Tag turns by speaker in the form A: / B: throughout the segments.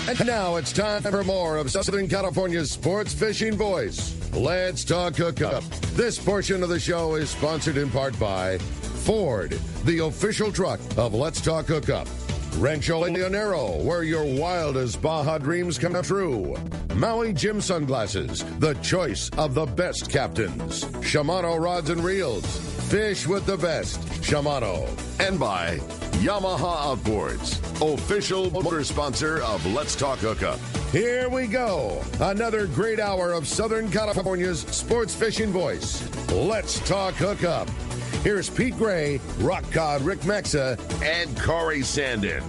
A: And now it's time for more of Southern California's sports fishing voice. Let's talk hookup. This portion of the show is sponsored in part by Ford, the official truck of Let's Talk Hookup. Rancho Leonero, where your wildest Baja dreams come true. Maui Jim Sunglasses, the choice of the best captains. Shimano Rods and Reels, fish with the best. Shimano. And by Yamaha Outboards, official motor sponsor of Let's Talk Hookup. Here we go. Another great hour of Southern California's sports fishing voice. Let's Talk Hookup. Here's Pete Gray, Rock Cod Rick Maxa, and Corey Sanden.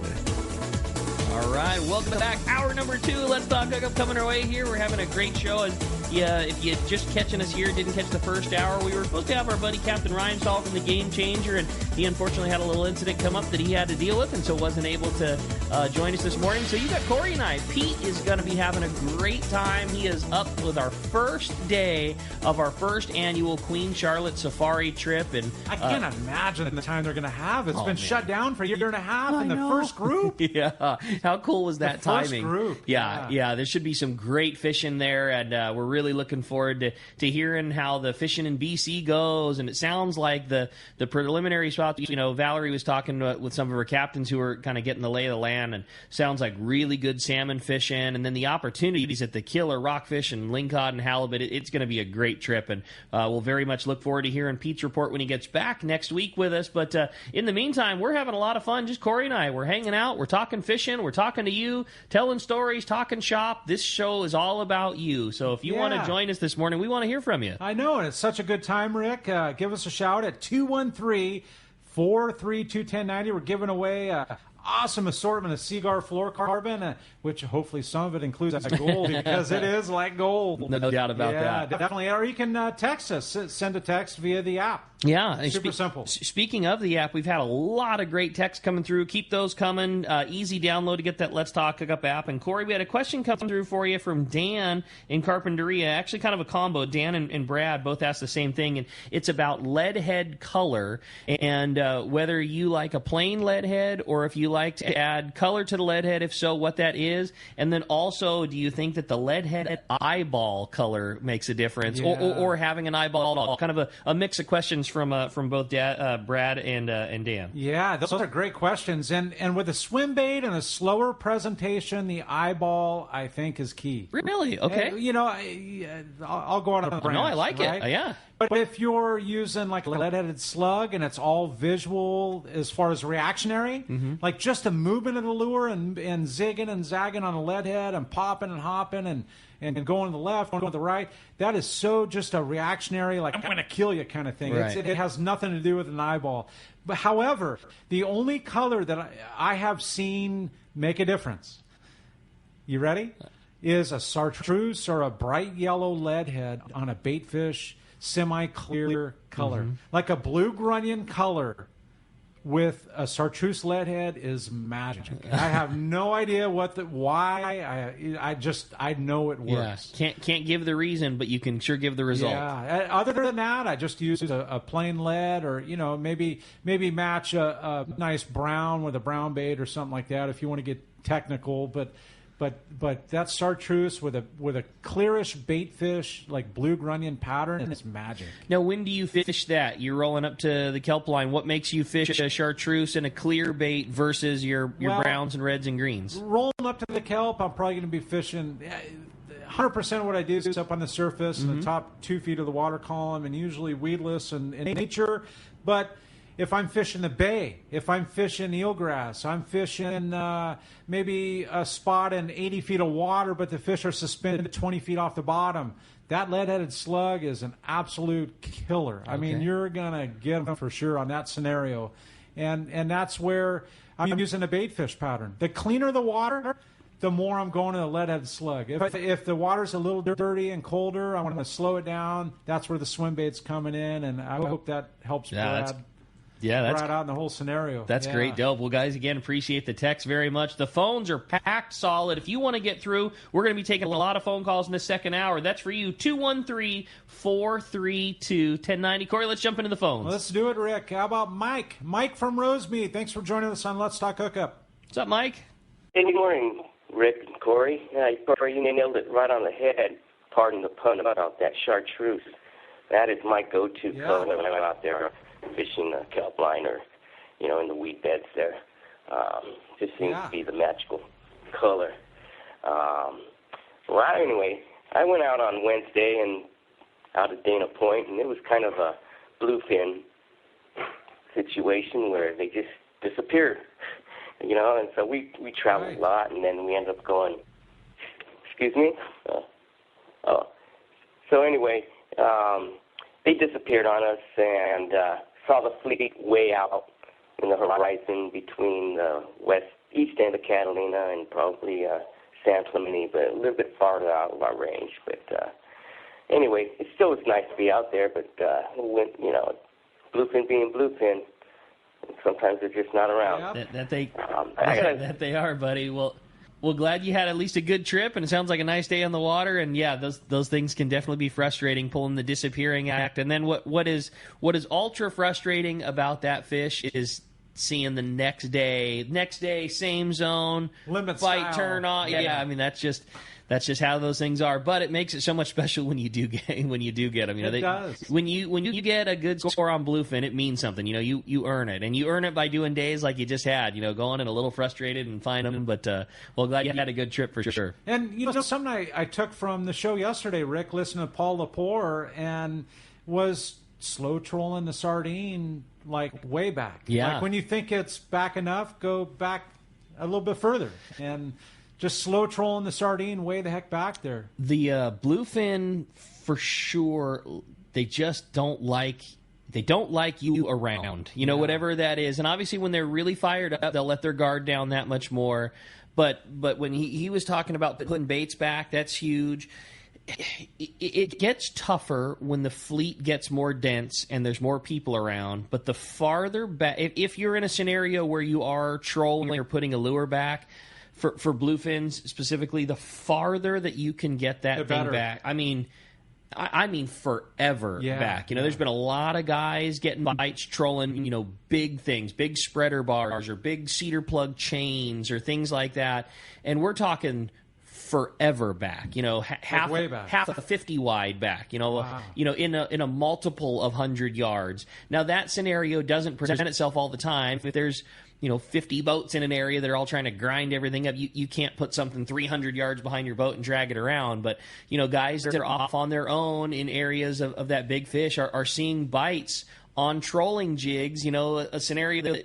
B: All right, welcome back. Hour number 2, Let's Talk Hookup coming our way here. We're having a great show. If you're just catching us here, didn't catch the first hour, we were supposed to have our buddy Captain Reinstall from the Game Changer, and he unfortunately had a little incident come up that he had to deal with, and so wasn't able to join us this morning. So you got Corey and I. Pete is going to be having a great time. He is up with our first day of our first annual Queen Charlotte Safari trip. And
C: I can't imagine the time they're going to have. It's been shut down for a year and a half in the first group.
B: Yeah, how cool was that timing?
C: First group.
B: Yeah, there should be some great fishing there, and we're really looking forward to hearing how the fishing in BC goes. And it sounds like the preliminary spots, Valerie was talking with some of her captains who were kind of getting the lay of the land, and sounds like really good salmon fishing. And then the opportunities at the killer rockfish and lingcod and halibut, it's going to be a great trip, and we'll very much look forward to hearing Pete's report when he gets back next week with us. But in the meantime, we're having a lot of fun. Just Corey and I, we're hanging out, we're talking fishing, we're talking to you, telling stories, talking shop. This show is all about you. So if you want to join us this morning, we want to hear from you.
C: I know, and it's such a good time, Rick. Give us a shout at 213-432-1090. We're giving away awesome assortment of Seaguar fluorocarbon, which hopefully some of it includes gold, because it is like gold.
B: No doubt about that.
C: Yeah, definitely. Or you can text us. Send a text via the app.
B: Yeah.
C: Super simple.
B: Speaking of the app, we've had a lot of great texts coming through. Keep those coming. Easy download to get that Let's Talk Hookup app. And Corey, we had a question come through for you from Dan in Carpinteria. Actually kind of a combo. Dan and Brad both asked the same thing. And it's about lead head color, and whether you like a plain lead head or if you like to add color to the lead head. If so, what that is. And then also, do you think that the lead head eyeball color makes a difference, or having an eyeball? Kind of a mix of questions from both Brad and Dan.
C: Yeah, those are great questions. And with a swim bait and a slower presentation, the eyeball, I think, is key.
B: Really? Okay.
C: I'll go out on a branch.
B: No, I like it. Yeah.
C: But if you're using like a lead-headed slug and it's all visual as far as reactionary, like just the movement of the lure and zigging and zagging on a lead head and popping and hopping and going to the left, going to the right, that is so just a reactionary, like, I'm going to kill you kind of thing.
B: Right.
C: It has nothing to do with an eyeball. But however, the only color that I have seen make a difference, you ready, is a chartreuse or a bright yellow lead head on a bait fish, semi-clear color. Like a blue grunion color with a chartreuse lead head is magic. I have no idea why. I know it works.
B: Yeah. Can't give the reason, but you can sure give the result.
C: Yeah. Other than that, I just use a plain lead, or maybe match a nice brown with a brown bait or something like that if you want to get technical. But that chartreuse with a clearish bait fish like blue grunion pattern, and it's magic.
B: Now, when do you fish that? You're rolling up to the kelp line. What makes you fish a chartreuse and a clear bait versus your browns and reds and greens?
C: Rolling up to the kelp, I'm probably going to be fishing. 100% of what I do is up on the surface in the top 2 feet of the water column, and usually weedless and in nature. But if I'm fishing the bay, if I'm fishing eelgrass, I'm fishing maybe a spot in 80 feet of water, but the fish are suspended 20 feet off the bottom, that lead-headed slug is an absolute killer. I mean, you're going to get them for sure on that scenario. And that's where I'm using a bait fish pattern. The cleaner the water, the more I'm going to the lead-headed slug. If the water's a little dirty and colder, I want to slow it down. That's where the swim bait's coming in, and I hope that helps Brad.
B: That's
C: right out in the whole scenario.
B: That's great, dope. Well, guys, again, appreciate the text very much. The phones are packed solid. If you want to get through, we're going to be taking a lot of phone calls in the second hour. That's for you, 213-432-1090. Corey, let's jump into the phones.
C: Let's do it, Rick. How about Mike? Mike from Rosemead. Thanks for joining us on Let's Talk Hookup.
B: What's up, Mike?
D: Hey, good morning. Rick and Corey. Corey, you nailed it right on the head. Pardon the pun about that chartreuse. That is my go-to color when I'm out there fishing a kelp line or, in the weed beds there. Just seems to be the magical color. Well, anyway, I went out on Wednesday and out at Dana Point, and it was kind of a bluefin situation where they just disappeared, and so we traveled a lot, and then we ended up going, excuse me? So anyway, they disappeared on us and saw the fleet way out in the horizon between the east end of Catalina and probably San Clemente, but a little bit farther out of our range. But anyway, it still was nice to be out there, but bluefin being bluefin, sometimes they're just not around.
B: That they are, buddy. Well, glad you had at least a good trip, and it sounds like a nice day on the water. And yeah, those things can definitely be frustrating, pulling the disappearing act. And then what is ultra frustrating about that fish is seeing the next day, same zone,
C: limit
B: bite
C: style.
B: Turn on. Yeah, I mean that's just how those things are. But it makes it so much special when you do get them.
C: It does.
B: When you get a good score on bluefin, it means something. You earn it, and you earn it by doing days like you just had. Going in a little frustrated and finding them. But glad you had a good trip for sure.
C: And something I took from the show yesterday, Rick, listening to Paul Lepore, and was slow trolling the sardine like way back.
B: Yeah.
C: Like when you think it's back enough, go back a little bit further and just slow trolling the sardine way the heck back there.
B: The bluefin, for sure, they just don't like you around. Whatever that is. And obviously when they're really fired up, they'll let their guard down that much more. But when he was talking about putting baits back, that's huge. It gets tougher when the fleet gets more dense and there's more people around. But the farther back, if you're in a scenario where you are trolling or putting a lure back, for bluefins specifically, the farther that you can get that thing back, I mean forever back. There's been a lot of guys getting bites trolling, big things, big spreader bars or big cedar plug chains or things like that. And we're talking forever back, half a 50 wide back,
C: Wow.
B: In a multiple of 100 yards. Now that scenario doesn't present itself all the time. If there's 50 boats in an area that are all trying to grind everything up, you can't put something 300 yards behind your boat and drag it around. But guys that are off on their own in areas of that big fish are seeing bites on trolling jigs. A scenario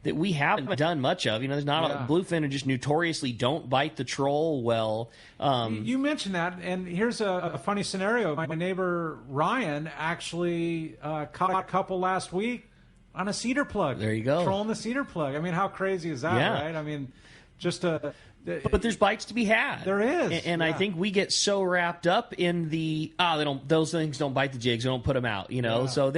B: that we haven't done much of. There's not a bluefin who just notoriously don't bite the troll well.
C: You mentioned that, and here's a funny scenario. My neighbor Ryan actually caught a couple last week on a cedar plug.
B: There you go.
C: Trolling the cedar plug. I mean, how crazy is that, right? I mean, just
B: But there's bites to be had.
C: There is.
B: And I think we get so wrapped up in those things don't bite the jigs, they don't put them out, So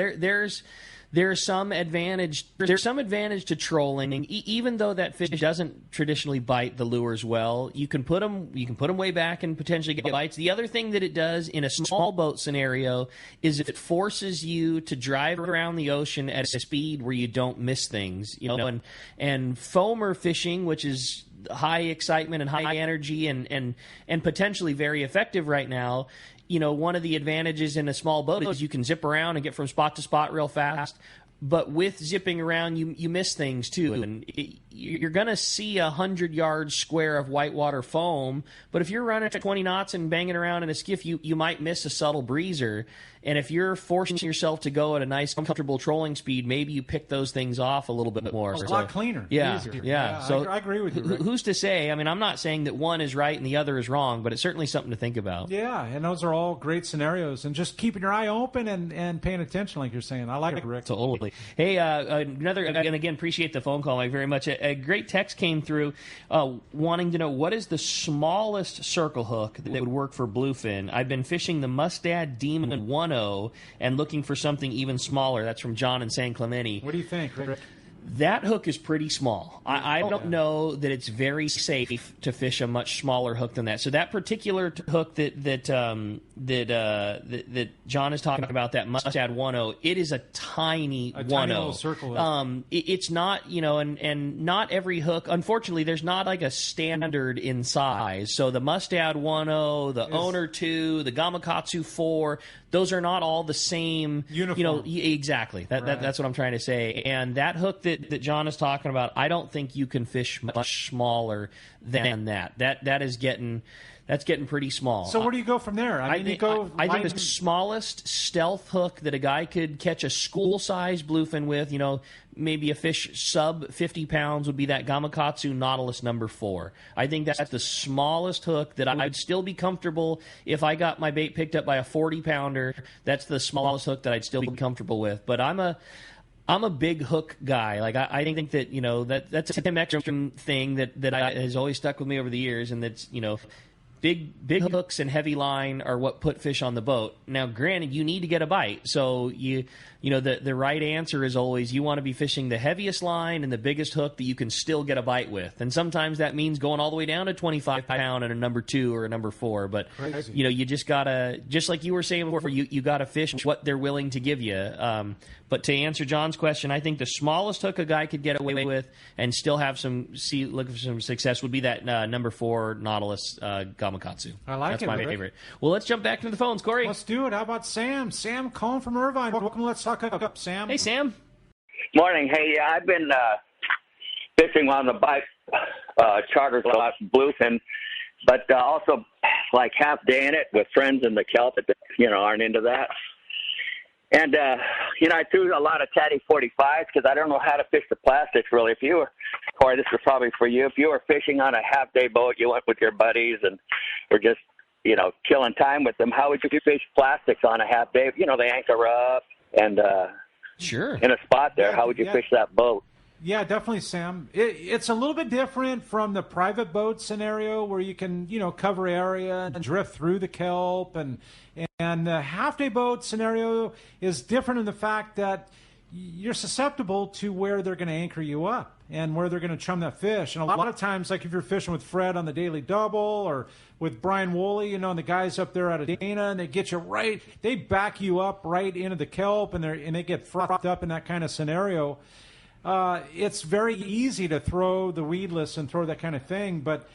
B: there's some advantage. There's some advantage to trolling, even though that fish doesn't traditionally bite the lures well. You can put them way back and potentially get bites. The other thing that it does in a small boat scenario is it forces you to drive around the ocean at a speed where you don't miss things. And foamer fishing, which is high excitement and high energy and potentially very effective right now. One of the advantages in a small boat is you can zip around and get from spot to spot real fast. But with zipping around, you miss things too. And you're going to see 100 yards square of whitewater foam. But if you're running at 20 knots and banging around in a skiff, you might miss a subtle breezer. And if you're forcing yourself to go at a nice, comfortable trolling speed, maybe you pick those things off a little bit more.
C: It's a lot cleaner.
B: Easier. Yeah. So
C: I agree with you, Rick.
B: Who's to say? I mean, I'm not saying that one is right and the other is wrong, but it's certainly something to think about.
C: Yeah, and those are all great scenarios. And just keeping your eye open and paying attention, like you're saying. I like it, Rick.
B: Totally. Hey, and again, appreciate the phone call, Mike, very much. A great text came through wanting to know what is the smallest circle hook that would work for bluefin. I've been fishing the Mustad Demon 1.0 and looking for something even smaller. That's from John in San Clemente.
C: What do you think, Rick?
B: That hook is pretty small. I don't know that it's very safe to fish a much smaller hook than that. So that particular hook that John is talking about, that Mustad 1.0, it is a tiny 1.0.
C: Tiny little circle.
B: It's not, and not every hook. Unfortunately, there's not like a standard in size. So the Mustad 1.0, the Owner 2, the Gamakatsu 4, those are not all the same.
C: Uniform.
B: Exactly. That's what I'm trying to say. And that hook that John is talking about, I don't think you can fish much smaller than that. That's getting pretty small.
C: So where do you go from there? I think
B: the smallest stealth hook that a guy could catch a school-sized bluefin with, maybe a fish sub 50 pounds, would be that Gamakatsu Nautilus number 4. I think that's the smallest hook that I'd still be comfortable if I got my bait picked up by a 40-pounder. That's the smallest hook that I'd still be comfortable with. But I'm a big hook guy. Like I think that that's a Tim Ekstrom thing that has always stuck with me over the years, and that's big hooks and heavy line are what put fish on the boat. Now, granted, you need to get a bite, so the right answer is always you want to be fishing the heaviest line and the biggest hook that you can still get a bite with. And sometimes that means going all the way down to 25 pound and a number 2 or a number 4. But you just gotta, just like you were saying before, you gotta fish what they're willing to give you. But to answer John's question, I think the smallest hook a guy could get away with and still have look for some success would be that number 4 Nautilus Gamakatsu.
C: I like
B: That's
C: it.
B: my favorite. Well, let's jump back to the phones, Corey.
C: Let's do it. How about Sam? Sam calling from Irvine. Welcome. Let's talk up, Sam.
B: Hey, Sam.
E: Morning. Hey, I've been fishing on the bike charters a lot, bluefin, but also like half day in it with friends in the kelp that aren't into that. And I threw a lot of Tatty 45s because I don't know how to fish the plastics really. If you were, Corey, this is probably for you. If you were fishing on a half day boat, you went with your buddies and were just killing time with them. How would you fish plastics on a half day? They anchor up and
B: sure
E: in a spot there. How would you fish that boat?
C: Yeah, definitely, Sam. It's a little bit different from the private boat scenario where you can, cover area and drift through the kelp. And the half-day boat scenario is different in the fact that you're susceptible to where they're going to anchor you up and where they're going to chum that fish. And a lot of times, like if you're fishing with Fred on the Daily Double or with Brian Woolley, and the guys up there out of Dana, and they get you right, they back you up right into the kelp, and they get frothed up in that kind of scenario. It's very easy to throw the weedless and throw that kind of thing, but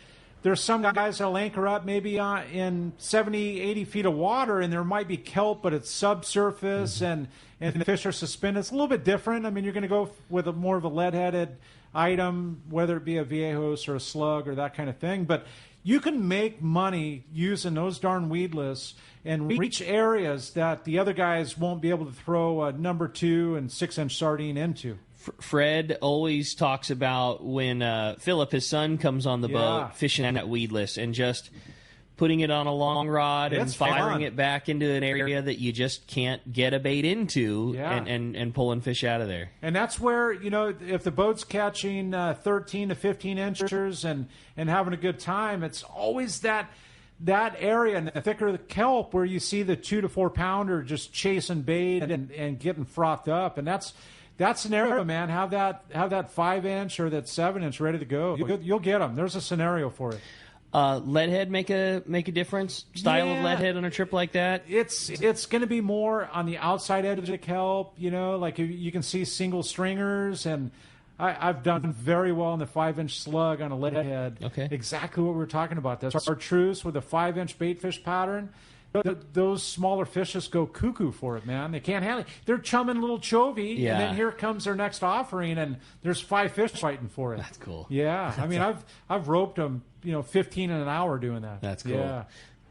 C: there's some guys that'll anchor up maybe in 70, 80 feet of water, and there might be kelp, but it's subsurface, and the fish are suspended. It's a little bit different. I mean, you're going to go with more of a lead-headed item, whether it be a Viejos or a slug or that kind of thing, but you can make money using those darn weedless and reach areas that the other guys won't be able to throw a number 2 and 6-inch sardine into.
B: Fred always talks about when Philip, his son, comes on the boat fishing that weedless and just putting it on a long rod and firing it back into an area that you just can't get a bait into and pulling fish out of there.
C: And that's where, if the boat's catching 13 to 15 inches and having a good time, it's always that area and the thicker the kelp where you see the 2 to 4 pounder just chasing bait and getting frothed up. And that's an area, man. Have that 5-inch or that 7-inch ready to go. You'll get them. There's a scenario for it.
B: Leadhead make a difference? Style of leadhead on a trip like that?
C: It's going to be more on the outside edge of the kelp. Like you can see single stringers, and I've done very well in the 5-inch slug on a leadhead.
B: Okay,
C: exactly what we were talking about. That's chartreuse with a 5-inch baitfish pattern. Those smaller fish just go cuckoo for it, man. They can't handle it. They're chumming little chovy, and then here comes their next offering, and there's 5 fish fighting for it.
B: That's cool.
C: Yeah, I mean, I've roped them, 15 in an hour doing that.
B: That's cool.
C: Yeah.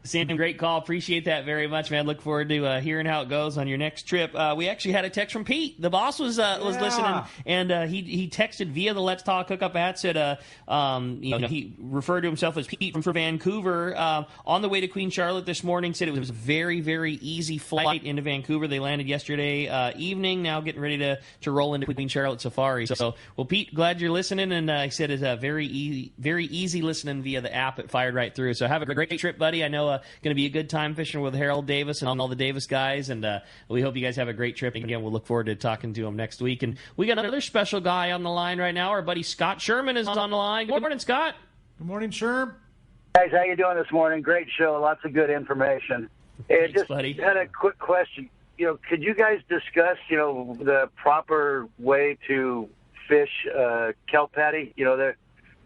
B: Sanden, great call. Appreciate that very much, man. Look forward to hearing how it goes on your next trip. We actually had a text from Pete. The boss was listening, and he texted via the Let's Talk Hookup app. Said he referred to himself as Pete from Vancouver. On the way to Queen Charlotte this morning, said it was a very, very easy flight into Vancouver. They landed yesterday evening. Now getting ready to roll into Queen Charlotte Safari. So, well, Pete, glad you're listening, and I said it's very easy listening via the app. It fired right through. So have a great trip, buddy. I know going to be a good time fishing with Harold Davis and all the Davis guys, and we hope you guys have a great trip. And again, we'll look forward to talking to him next week. And we got another special guy on the line right now. Our buddy Scott Sherman is on the line. Good morning, Scott.
C: Good morning, Sherm.
F: Guys, how you doing this morning? Great show, lots of good information.
B: Thanks,
F: just
B: buddy.
F: Had a quick question. Could you guys discuss, the proper way to fish kelp patty? The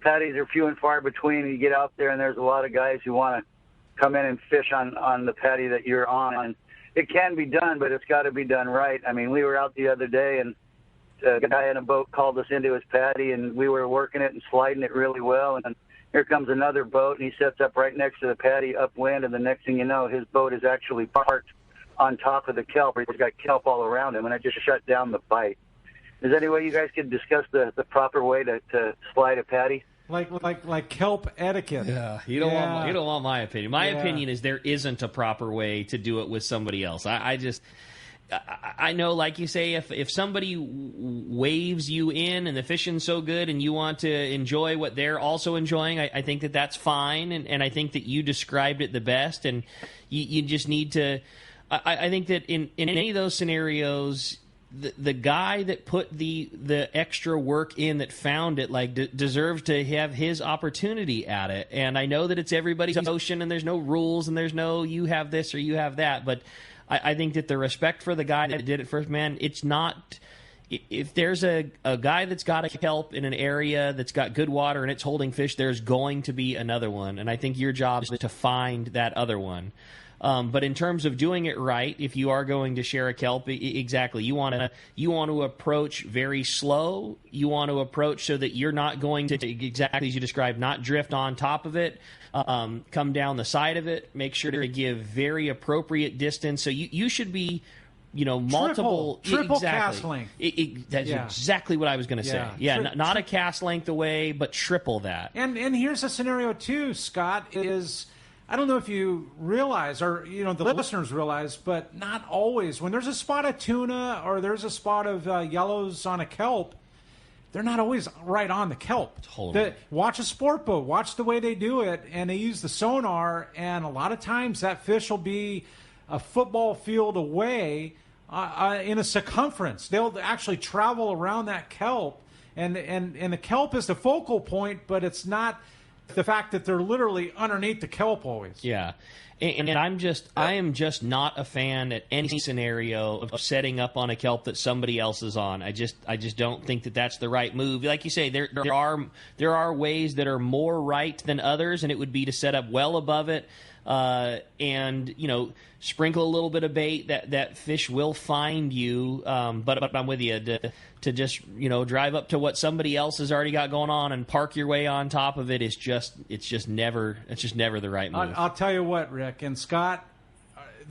F: patties are few and far between, and you get out there and there's a lot of guys who want to come in and fish on the patty that you're on. And it can be done, but it's got to be done right. I mean, we were out the other day, and a guy in a boat called us into his patty, and we were working it and sliding it really well. And here comes another boat, and he sets up right next to the patty upwind, and the next thing you know, his boat is actually parked on top of the kelp. He's got kelp all around him, and it just shut down the bite. Is there any way you guys could discuss the proper way to slide a patty?
C: Like kelp etiquette.
B: Yeah, you don't want my opinion. My opinion is there isn't a proper way to do it with somebody else. I know, like you say, if somebody waves you in and the fishing's so good and you want to enjoy what they're also enjoying, I think that's fine, and I think that you described it the best, and you just need to. I think that in any of those scenarios, the guy that put the extra work in, that found it, deserves to have his opportunity at it. And I know that it's everybody's ocean and there's no rules and there's no you have this or you have that, but I think that the respect for the guy that did it first, man, it's not. If there's a guy that's got a kelp in an area that's got good water and it's holding fish, there's going to be another one. And I think your job is to find that other one. But in terms of doing it right, if you are going to share a kelp, exactly, you want to approach very slow. You want to approach so that you're not going to, exactly as you described, not drift on top of it, come down the side of it. Make sure to give very appropriate distance. So you should be, multiple
C: triple cast length.
B: That's exactly what I was going to say. Yeah, not a cast length away, but triple that.
C: And here's a scenario too, Scott, is. I don't know if you realize, or the listeners realize, but not always. When there's a spot of tuna or there's a spot of yellows on a kelp, they're not always right on the kelp.
B: Totally.
C: Watch a sport boat. Watch the way they do it, and they use the sonar. And a lot of times that fish will be a football field away in a circumference. They'll actually travel around that kelp, and the kelp is the focal point, but it's not. The fact that they're literally underneath the kelp always.
B: Yeah. And I am just not a fan at any scenario of setting up on a kelp that somebody else is on. I just don't think that that's the right move. Like you say, there are ways that are more right than others, and it would be to set up well above it, and sprinkle a little bit of bait. That fish will find you. But I'm with you to just drive up to what somebody else has already got going on and park your way on top of it. It's just never the right move.
C: I'll tell you what, Rick and Scott,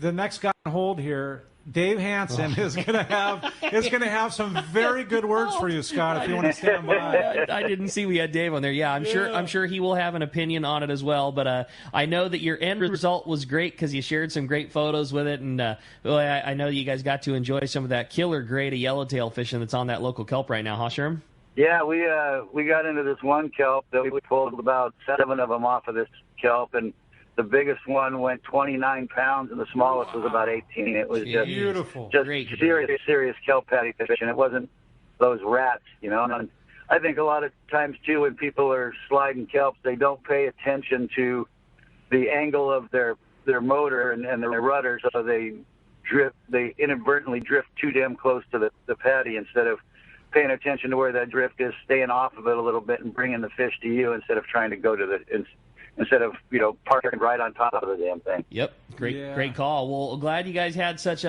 C: the next guy on hold here, Dave Hansen, is going to have some very good words for you, Scott, if you want to stand by.
B: I didn't see we had Dave on there. Yeah, I'm sure he will have an opinion on it as well. But I know that your end result was great because you shared some great photos with it, and I know that you guys got to enjoy some of that killer grade of yellowtail fishing that's on that local kelp right now, huh, Sherm?
F: Yeah, we got into this one kelp that we pulled about 7 of them off of this kelp, and the biggest one went 29 pounds, and the smallest was about 18. It was just
C: beautiful,
F: just serious kelp patty fishing. It wasn't those rats, And I think a lot of times too, when people are sliding kelps, they don't pay attention to the angle of their motor and their rudder, so they inadvertently drift too damn close to the patty instead of paying attention to where that drift is, staying off of it a little bit and bringing the fish to you instead of trying to go to instead of parking right on top of the damn thing.
B: Yep, great call. Well, glad you guys had such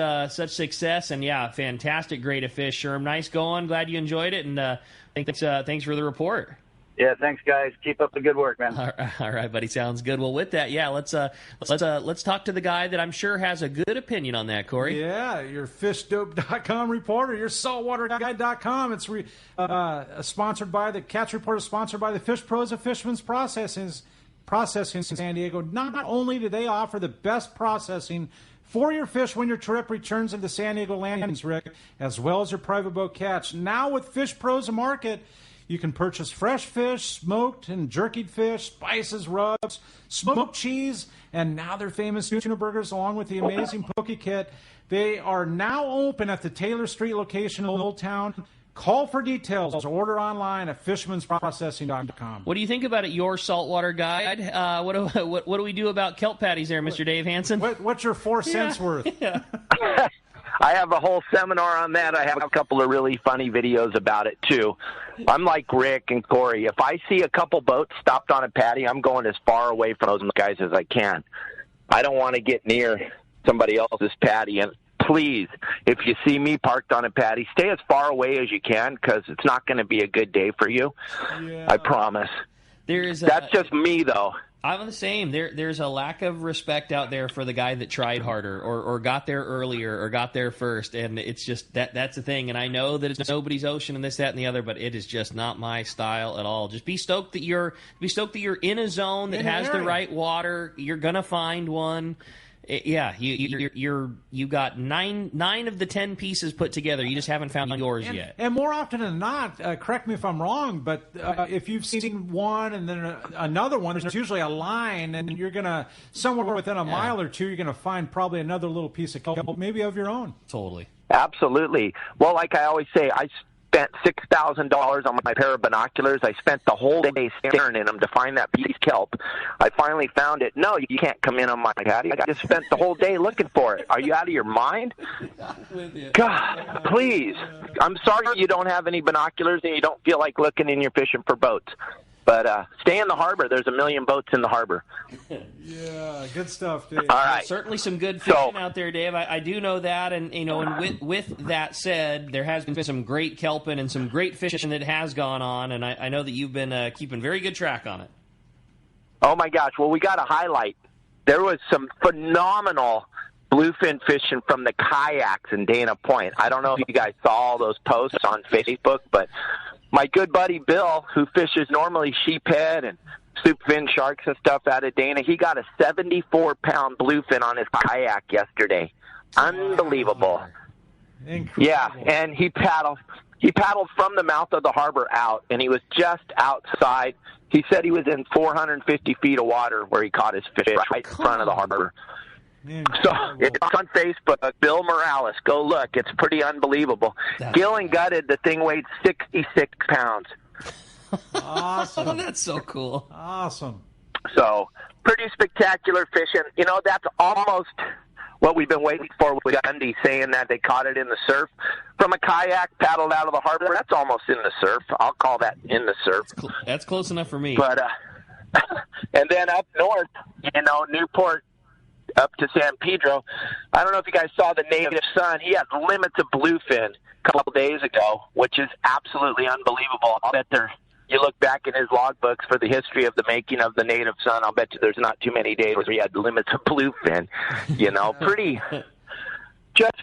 B: success, and fantastic grade of fish. Sherm, nice going. Glad you enjoyed it, and thanks for the report.
F: Yeah, thanks guys. Keep up the good work, man.
B: All right, buddy. Sounds good. Well, with that, let's talk to the guy that I'm sure has a good opinion on that, Corey.
C: Yeah, your fishdope.com reporter, your saltwaterguide.com. It's sponsored by the Catch Reporter, sponsored by the Fish Pros of Fisherman's Processing in San Diego. Not only do they offer the best processing for your fish when your trip returns into San Diego landings, Rick, as well as your private boat catch. Now with Fish Pros Market, You can purchase fresh fish, smoked and jerkied fish, spices, rubs, smoked cheese, and now their famous tuna burgers along with the amazing poke kit. They are now open at the Taylor Street location in Old Town. Call for details. Order online at fishmansprocessing.com.
B: What do you think about it, your saltwater guide? What do we do about kelp patties there, Mr. Dave Hansen?
C: What's your 4 cents worth?
B: Yeah.
G: I have a whole seminar on that. I have a couple of really funny videos about it, too. I'm like Rick and Corey. If I see a couple boats stopped on a patty, I'm going as far away from those guys as I can. I don't want to get near somebody else's patty. And please, if you see me parked on a patty, stay as far away as you can because it's not going to be a good day for you. Yeah. I promise. That's just me, though.
B: I'm the same. There's a lack of respect out there for the guy that tried harder or got there earlier or got there first, and it's just that's the thing. And I know that it's nobody's ocean and this, that, and the other, but it is just not my style at all. Just be stoked that you're in a zone that has the right water. You're gonna find one. You got nine of the 10 pieces put together. You just haven't found yours yet.
C: And more often than not, correct me if I'm wrong, but if you've seen one and then another one, there's usually a line, and you're gonna somewhere within a mile or two, you're gonna find probably another little piece of kelp, maybe of your own.
B: Totally.
G: Absolutely. Well, like I always say, I spent $6,000 on my pair of binoculars. I spent the whole day staring in them to find that piece of kelp. I finally found it. No, you can't come in on my patty. I just spent the whole day looking for it. Are you out of your mind? God, please. I'm sorry you don't have any binoculars and you don't feel like looking and you're fishing for boats. But stay in the harbor. There's a million boats in the harbor.
C: Yeah, good stuff, Dave.
G: All right.
B: Certainly some good fishing out there, Dave. I do know that, and and with that said, there has been some great kelping and some great fishing that has gone on, and I know that you've been keeping very good track on it.
G: Oh my gosh! Well, we got a highlight. There was some phenomenal bluefin fishing from the kayaks in Dana Point. I don't know if you guys saw all those posts on Facebook, but my good buddy Bill, who fishes normally sheephead and soup fin sharks and stuff out of Dana, he got a 74-pound bluefin on his kayak yesterday. Unbelievable.
C: Incredible.
G: Yeah, and he paddled from the mouth of the harbor out, and he was just outside. He said he was in 450 feet of water where he caught his fish right in front of the harbor. So it's on Facebook, Bill Morales. Go look. It's pretty unbelievable. Gill and gutted, the thing weighed 66 pounds.
C: Awesome.
B: That's so cool.
C: Awesome.
G: So pretty spectacular fishing. That's almost what we've been waiting for with Gundy saying that they caught it in the surf. From a kayak paddled out of the harbor, that's almost in the surf. I'll call that in the surf.
B: That's close enough for me.
G: But and then up north, Newport, up to San Pedro. I don't know if you guys saw the native son. He had limits of bluefin a couple days ago, which is absolutely unbelievable. I'll bet you look back in his logbooks for the history of the making of the native son, I'll bet you there's not too many days where he had limits of bluefin.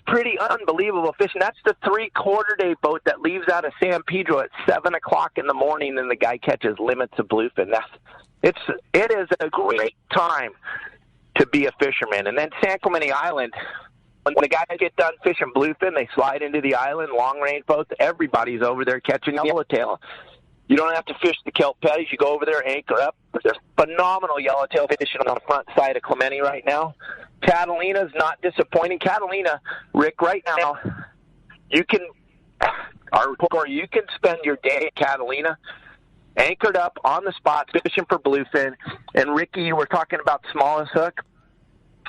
G: Pretty unbelievable fishing. That's the 3/4 day boat that leaves out of San Pedro at 7 o'clock in the morning, and the guy catches limits of bluefin. It is a great time to be a fisherman. And then San Clemente Island, when the guys get done fishing bluefin, they slide into the island, long-range boats. Everybody's over there catching yellowtail. You don't have to fish the kelp patties. You go over there, anchor up. There's phenomenal yellowtail fishing on the front side of Clemente right now. Catalina's not disappointing. Catalina, Rick, right now, you can spend your day at Catalina anchored up on the spot, fishing for bluefin. And Ricky, you were talking about smallest hook.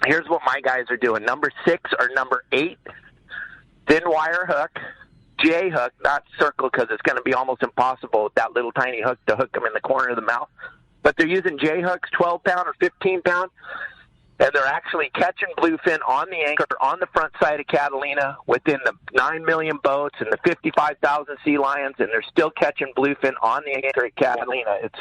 G: Here's what my guys are doing. Number 6 or number 8, thin wire hook, J hook, not circle because it's going to be almost impossible with that little tiny hook to hook them in the corner of the mouth. But they're using J hooks, 12-pound or 15-pound. And they're actually catching bluefin on the anchor on the front side of Catalina within the 9 million boats and the 55,000 sea lions, and they're still catching bluefin on the anchor at Catalina. It's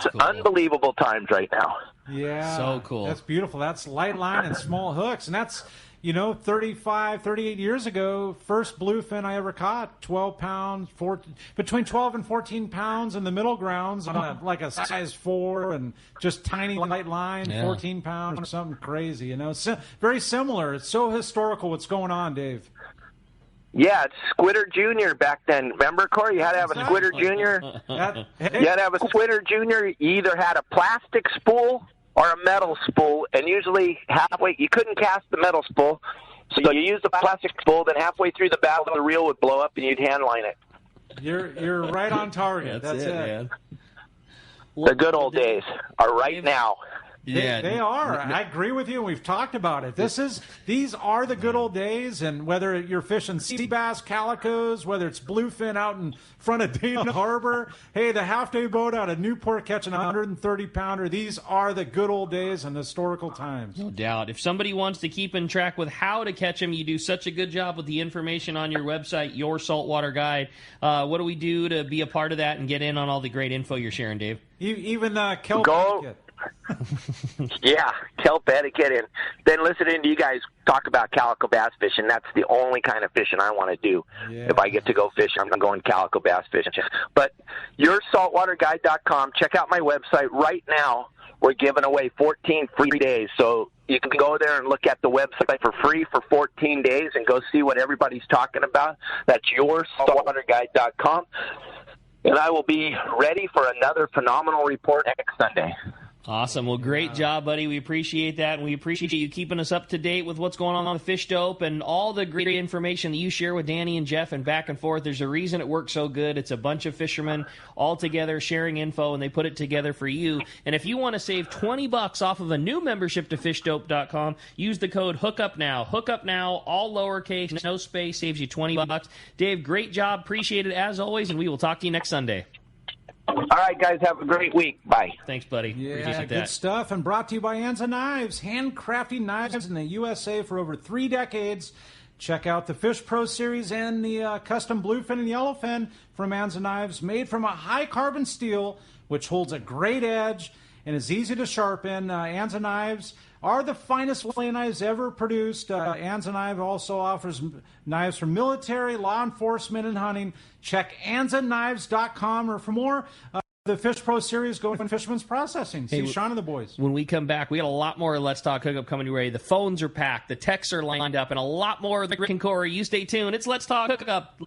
G: cool. Unbelievable times right now.
C: Yeah.
B: So cool.
C: That's beautiful. That's light line and small hooks. And that's, 38 years ago, first bluefin I ever caught, 12 pounds, between 12 and 14 pounds in the middle grounds on like a size 4 and just tiny light line, 14 pounds or something crazy, very similar. It's so historical what's going on, Dave.
G: Yeah, it's Squidder Jr. back then. Remember, Corey? You had to have a Squidder Jr. You had to have a Squidder Jr. You either had a plastic spool or a metal spool, and usually halfway, you couldn't cast the metal spool, so you used the plastic spool, then halfway through the battle, the reel would blow up, and you'd hand line it.
C: You're right on target. That's it.
B: Man.
G: The good old days are right now.
B: Yeah,
C: they are. I agree with you. We've talked about it. These are the good old days, and whether you're fishing sea bass, calicos, whether it's bluefin out in front of Dana Harbor, hey, the half-day boat out of Newport catching a 130-pounder, these are the good old days and historical times.
B: No doubt. If somebody wants to keep in track with how to catch them, you do such a good job with the information on your website, Your Saltwater Guide. What do we do to be a part of that and get in on all the great info you're sharing, Dave?
C: Even kelp etiquette.
G: Yeah, kelp etiquette, and then listening to you guys talk about calico bass fishing. That's the only kind of fishing I want to do. Yeah. If I get to go fishing, I'm going calico bass fishing. But yoursaltwaterguide.com. Check out my website right now. We're giving away 14 free days, so you can go there and look at the website for free for 14 days and go see what everybody's talking about. That's yoursaltwaterguide.com. And I will be ready for another phenomenal report next Sunday.
B: Awesome. Well, great job, buddy. We appreciate that, and we appreciate you keeping us up to date with what's going on the Fish Dope and all the great information that you share with Danny and Jeff and back and forth. There's a reason it works so good. It's a bunch of fishermen all together sharing info, and they put it together for you. And if you want to save $20 off of a new membership to fishdope.com, use the code HOOKUPNOW. Hookup Now, all lowercase, no space, saves you $20. Dave, great job. Appreciate it as always, and we will talk to you next Sunday.
G: All right, guys, have a great week. Bye.
B: Thanks, buddy.
C: Yeah, good stuff. And brought to you by Anza Knives, handcrafted knives in the USA for over 3 decades. Check out the Fish Pro Series and the custom bluefin and yellowfin from Anza Knives, made from a high-carbon steel, which holds a great edge and is easy to sharpen. Anza Knives are the finest fillet knives ever produced. Anza Knives also offers knives for military, law enforcement, and hunting. Check AnzaKnives.com or for more. The Fish Pro Series going in Fisherman's Processing. See Sean and the boys.
B: When we come back, we got a lot more Let's Talk Hookup coming your way. The phones are packed, the texts are lined up, and a lot more of the Rick and Corey. You stay tuned. It's Let's Talk Hookup.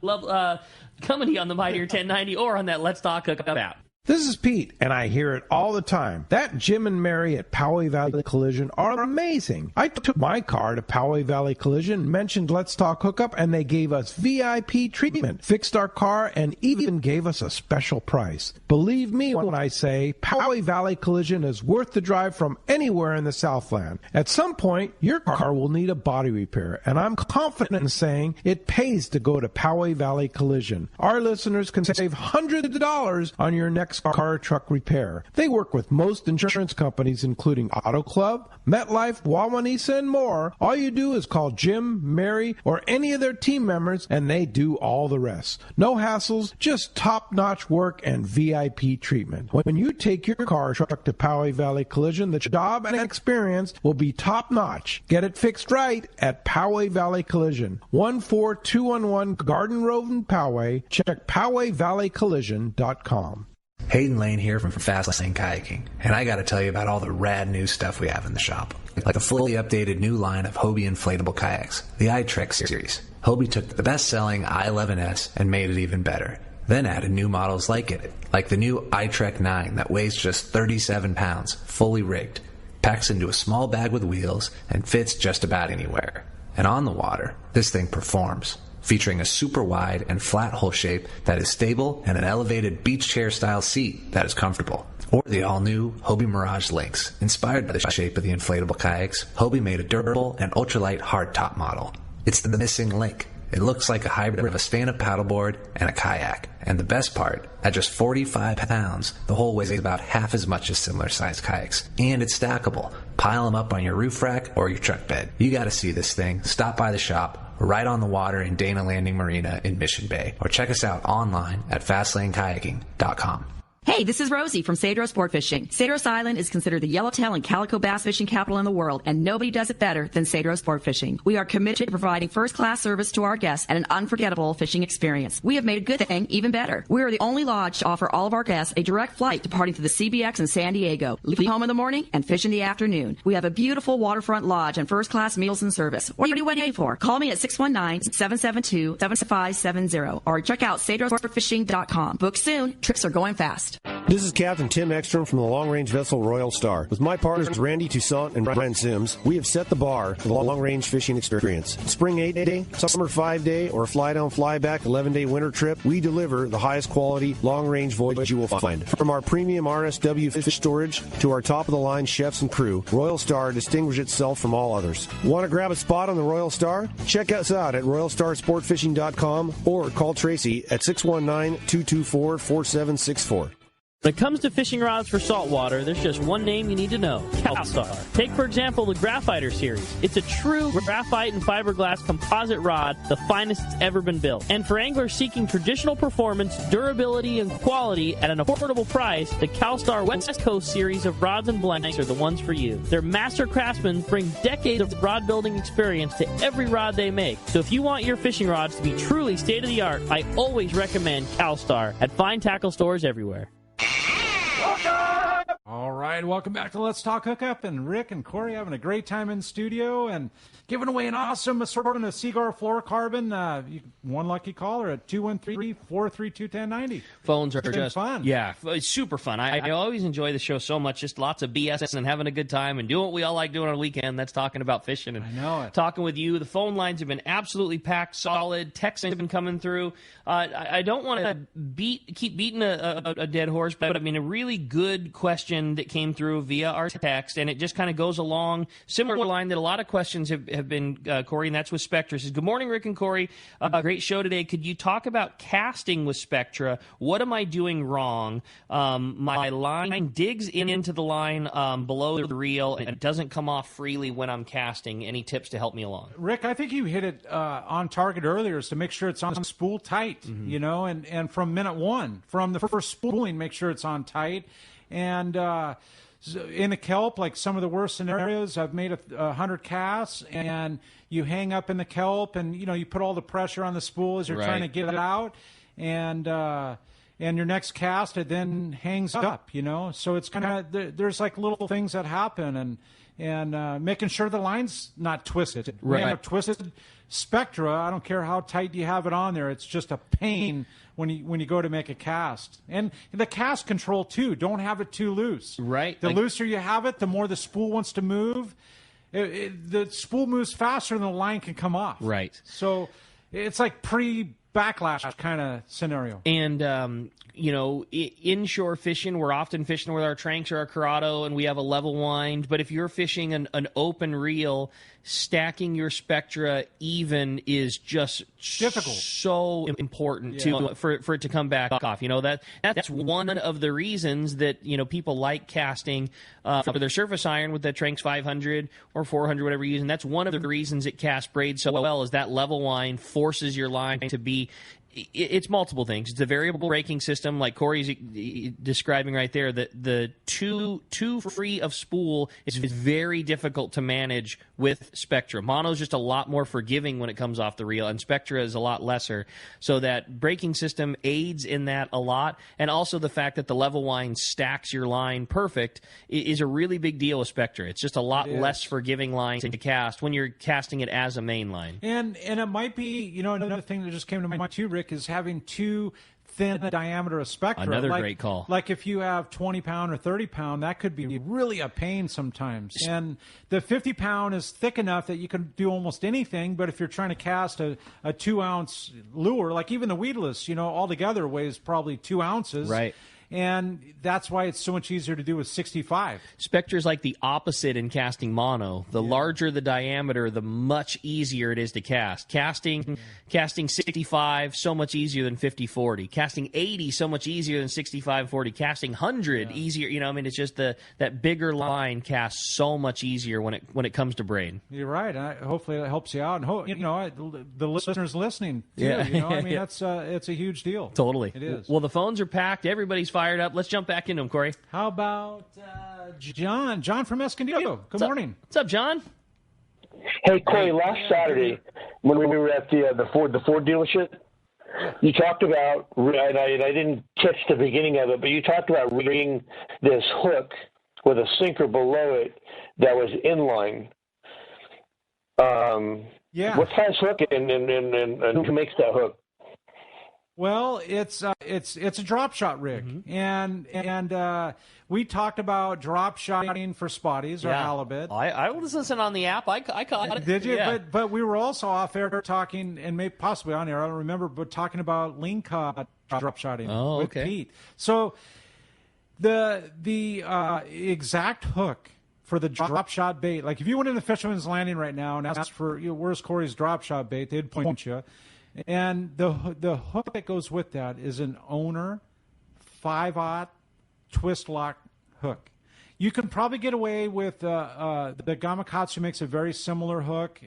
B: Coming to you on the Mightier 1090 or on that Let's Talk Hookup app.
H: This is Pete, and I hear it all the time. That Jim and Mary at Poway Valley Collision are amazing. I took my car to Poway Valley Collision, mentioned Let's Talk Hookup, and they gave us VIP treatment, fixed our car, and even gave us a special price. Believe me when I say Poway Valley Collision is worth the drive from anywhere in the Southland. At some point, your car will need a body repair, and I'm confident in saying it pays to go to Poway Valley Collision. Our listeners can save hundreds of dollars on your next car or truck repair. They work with most insurance companies, including Auto Club, MetLife, Wawanesa, and more. All you do is call Jim, Mary, or any of their team members, and they do all the rest. No hassles, just top-notch work and VIP treatment. When you take your car or truck to Poway Valley Collision, the job and experience will be top-notch. Get it fixed right at Poway Valley Collision. 14211 Garden Road in Poway. Check PowayValleyCollision.com.
I: Hayden Lane here from Fast Lane Kayaking, and I gotta tell you about all the rad new stuff we have in the shop. Like the fully updated new line of Hobie inflatable kayaks, the iTrek series. Hobie took the best-selling I-11S and made it even better. Then added new models like it, like the new iTrek 9 that weighs just 37 pounds, fully rigged, packs into a small bag with wheels, and fits just about anywhere. And on the water, this thing performs, featuring a super wide and flat hull shape that is stable and an elevated beach chair style seat that is comfortable. Or the all-new Hobie Mirage Lynx. Inspired by the shape of the inflatable kayaks, Hobie made a durable and ultralight hardtop model. It's the missing link. It looks like a hybrid of a stand-up paddleboard and a kayak. And the best part, at just 45 pounds, the hull weighs about half as much as similar-sized kayaks. And it's stackable. Pile them up on your roof rack or your truck bed. You gotta see this thing. Stop by the shop, right on the water in Dana Landing Marina in Mission Bay, or check us out online at FastlaneKayaking.com.
J: Hey, this is Rosie from Cedros Sport Fishing. Cedros Island is considered the yellowtail and calico bass fishing capital in the world, and nobody does it better than Cedros Sport Fishing. We are committed to providing first-class service to our guests and an unforgettable fishing experience. We have made a good thing even better. We are the only lodge to offer all of our guests a direct flight departing to the CBX in San Diego. Leave home in the morning and fish in the afternoon. We have a beautiful waterfront lodge and first-class meals and service. What are you waiting for? Call me at 619-772-7570 or check out cedrosportfishing.com. Book soon. Trips are going fast.
K: This is Captain Tim Ekstrom from the long-range vessel Royal Star. With my partners Randy Toussaint and Brian Sims, we have set the bar for the long-range fishing experience. Spring 8-day, summer 5-day, or fly-down, fly-back 11-day winter trip, we deliver the highest quality long-range voyage you will find. From our premium RSW fish storage to our top-of-the-line chefs and crew, Royal Star distinguishes itself from all others. Want to grab a spot on the Royal Star? Check us out at RoyalStarSportFishing.com or call Tracy at 619-224-4764.
L: When it comes to fishing rods for saltwater, there's just one name you need to know, CalStar. Take, for example, the Graphiter series. It's a true graphite and fiberglass composite rod, the finest it's ever been built. And for anglers seeking traditional performance, durability, and quality at an affordable price, the CalStar West Coast series of rods and blanks are the ones for you. Their master craftsmen bring decades of rod building experience to every rod they make. So if you want your fishing rods to be truly state-of-the-art, I always recommend CalStar at fine tackle stores everywhere.
C: All right, welcome back to Let's Talk Hookup, and Rick and Corey having a great time in studio and giving away an awesome assortment of Seaguar fluorocarbon. One lucky caller at 213-432-1090.
B: Phones are
C: just fun.
B: Yeah, it's super fun. I always enjoy the show so much, just lots of BS and having a good time and doing what we all like doing on a weekend. That's talking about fishing and
C: I know it.
B: Talking with you. The phone lines have been absolutely packed, solid. Texts have been coming through. I don't want to keep beating a dead horse, but I mean a really good question that came through via our text, and it just kind of goes along similar line that a lot of questions have been, Corey, and that's with Spectra. It says, good morning, Rick and Corey. Great show today. Could you talk about casting with Spectra? What am I doing wrong? My line digs into the line below the reel, and it doesn't come off freely when I'm casting. Any tips to help me along?
C: Rick, I think you hit it on target earlier, is to make sure it's on spool tight, you know, and from minute one, from the first spooling, make sure it's on tight. And in the kelp, like some of the worst scenarios, I've made 100 casts, and you hang up in the kelp, and you know you put all the pressure on the spool as you're trying to get it out, and your next cast it then hangs up, you know. So it's kind of there's like little things that happen, and making sure the line's not twisted.
B: Right.
C: When you have twisted Spectra, I don't care how tight you have it on there, it's just a pain when you go to make a cast. And the cast control too, don't have it too loose.
B: Right.
C: The looser you have it, the more the spool wants to move. The spool moves faster than the line can come off.
B: Right.
C: So it's like pre-backlash kind of scenario.
B: And, you know, inshore fishing, we're often fishing with our Tranks or our Corrado, and we have a level wind. But if you're fishing an open reel, stacking your Spectra even is just
C: difficult.
B: So important for it to come back off. You know, that's one of the reasons that, you know, people like casting for their surface iron with the Tranks 500 or 400, whatever you're using. That's one of the reasons it casts braid so well, is that level wind forces your line to be. It's multiple things. It's a variable braking system, like Corey's describing right there. The too free of spool is very difficult to manage with Spectra. Mono is just a lot more forgiving when it comes off the reel, and Spectra is a lot lesser. So that braking system aids in that a lot, and also the fact that the level wind stacks your line perfect is a really big deal with Spectra. It's just a lot less forgiving line to cast when you're casting it as a main line.
C: And it might be, you know, another thing that just came to mind too, Rick, is having too thin a diameter of Spectra.
B: Another great call.
C: Like if you have 20-pound or 30-pound, that could be really a pain sometimes. And the 50-pound is thick enough that you can do almost anything, but if you're trying to cast a 2-ounce lure, like even the weedless, you know, altogether weighs probably 2 ounces.
B: Right.
C: And that's why it's so much easier to do with 65.
B: Spectra is like the opposite in casting mono. The larger the diameter, the much easier it is to cast. Casting 65, so much easier than 50-40. Casting 80, so much easier than 65-40. Casting 100, easier. You know, I mean, it's just that bigger line casts so much easier when it comes to braid.
C: You're right. Hopefully that helps you out. And you know, the listeners listening too. You know, I mean, it's a huge deal.
B: Totally.
C: It is.
B: Well, the phones are packed. Everybody's fired up. Let's jump back into them, Corey.
C: How about John? John from Escondido. Good morning.
B: What's up, John?
M: Hey, Corey, last Saturday when we were at the Ford dealership, you talked about, and I didn't catch the beginning of it, but you talked about rigging this hook with a sinker below it that was inline.
C: Yeah.
M: What size hook and who makes that hook?
C: Well, it's a drop shot rig, and we talked about drop shotting for spotties or halibut.
B: I was listening on the app. I caught it.
C: Did you?
B: Yeah.
C: But we were also off air talking, and maybe possibly on air, I don't remember, but talking about lean cod drop shotting with Pete. So the exact hook for the drop shot bait, like if you went in the Fisherman's Landing right now and asked for where's Corey's drop shot bait, they'd point you. And the hook that goes with that is an Owner 5/0 twist lock hook. You can probably get away with the Gamakatsu makes a very similar hook,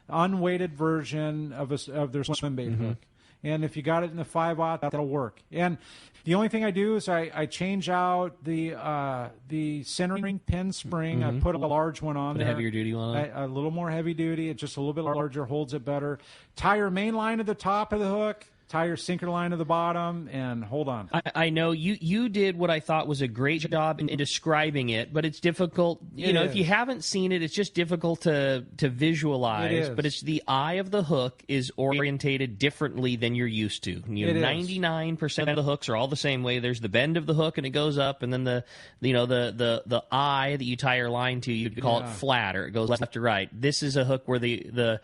C: unweighted version of their swim bait hook. And if you got it in the 5/0, that'll work. And the only thing I do is I change out the centering pin spring. I put a large one on there.
B: A heavier duty one on.
C: A little more heavy duty. It's just a little bit larger, holds it better. Tie your main line at the top of the hook. Tie your sinker line to the bottom, and hold on.
B: I know you did what I thought was a great job in describing it, but it's difficult. If you haven't seen it, it's just difficult to visualize.
C: It is.
B: But it's the eye of the hook is orientated differently than you're used to. 99% of the hooks are all the same way. There's the bend of the hook, and it goes up, and then the eye that you tie your line to, you call it flat, or it goes left to right. This is a hook where the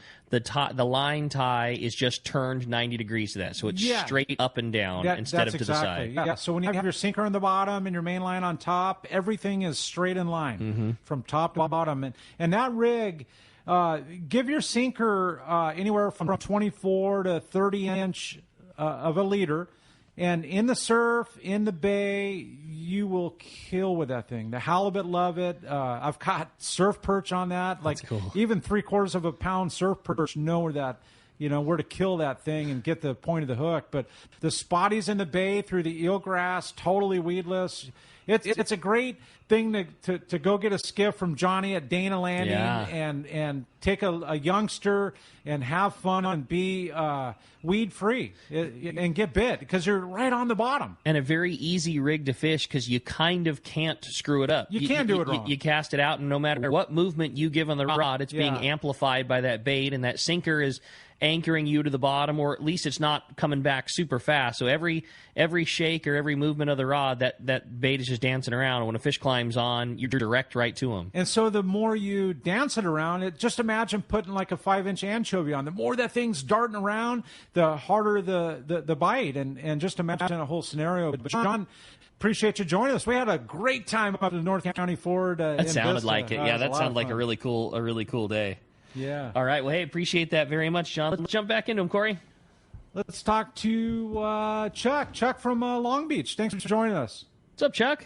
B: line tie is just turned 90 degrees to that. So it's straight up and down instead of to the side.
C: Yeah. So when you have your sinker on the bottom and your main line on top, everything is straight in line from top to bottom. And that rig, give your sinker anywhere from 24 to 30 inch of a leader. And in the surf, in the bay, you will kill with that thing. The halibut love it. I've got surf perch on that. Like even 3/4 of a pound surf perch know where to kill that thing and get the point of the hook. But the spotties in the bay through the eelgrass, totally weedless. It's a great thing to go get a skiff from Johnny at Dana Landing and take a youngster and have fun and be weed free and get bit because you're right on the bottom.
B: And a very easy rig to fish because you kind of can't screw it up.
C: You can't do it wrong.
B: You cast it out, and no matter what movement you give on the rod, it's being amplified by that bait, and that sinker is anchoring you to the bottom, or at least it's not coming back super fast. So every shake or every movement of the rod, that bait is just dancing around. And when a fish climbs on, you're direct right to him.
C: And so the more you dance it around, just imagine putting like a 5-inch anchovy on. The more that thing's darting around, the harder the bite. And just imagine a whole scenario. But John, appreciate you joining us. We had a great time up at the North County Ford.
B: That sounded like it. Yeah, that sounded like a really cool day.
C: Yeah.
B: All right. Well, hey, appreciate that very much, John. Let's jump back into him, Corey.
C: Let's talk to Chuck. Chuck from Long Beach. Thanks for joining us.
B: What's up, Chuck?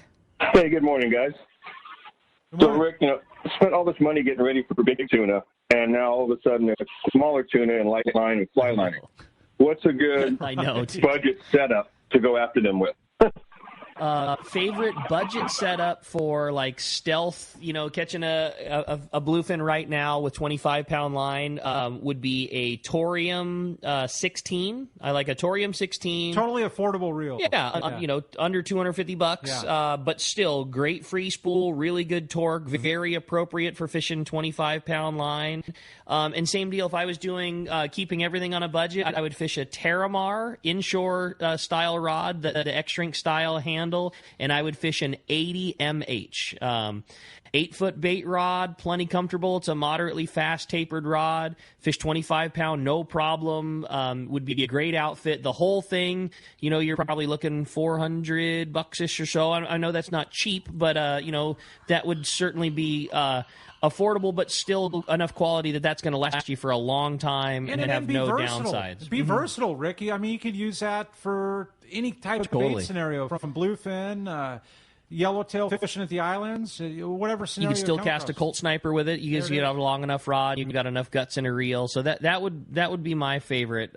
N: Hey, good morning, guys.
C: Good morning.
N: So, Rick, spent all this money getting ready for big tuna, and now all of a sudden it's smaller tuna and light line and fly lining. What's a good budget setup to go after them with?
B: Favorite budget setup for like stealth, catching a bluefin right now with 25-pound line would be a Torium 16. I like a Torium 16.
C: Totally affordable reel.
B: Yeah, under $250, but still great free spool, really good torque, very appropriate for fishing 25-pound line. And same deal, if I was doing keeping everything on a budget, I would fish a Terramar inshore style rod, the X-Shrink style handle, and I would fish an 80 MH. 8-foot bait rod, plenty comfortable. It's a moderately fast tapered rod. Fish 25-pound, no problem. Would be a great outfit. The whole thing, you're probably looking $400-ish or so. I know that's not cheap, but that would certainly be affordable, but still enough quality that's going to last you for a long time and have no downsides.
C: Be versatile, Ricky. I mean, you could use that for any type of bait scenario, from bluefin, yellowtail fishing at the islands, whatever scenario.
B: You can still cast a Colt Sniper with it. You get a long enough rod. You've got enough guts in a reel. So that would be my favorite.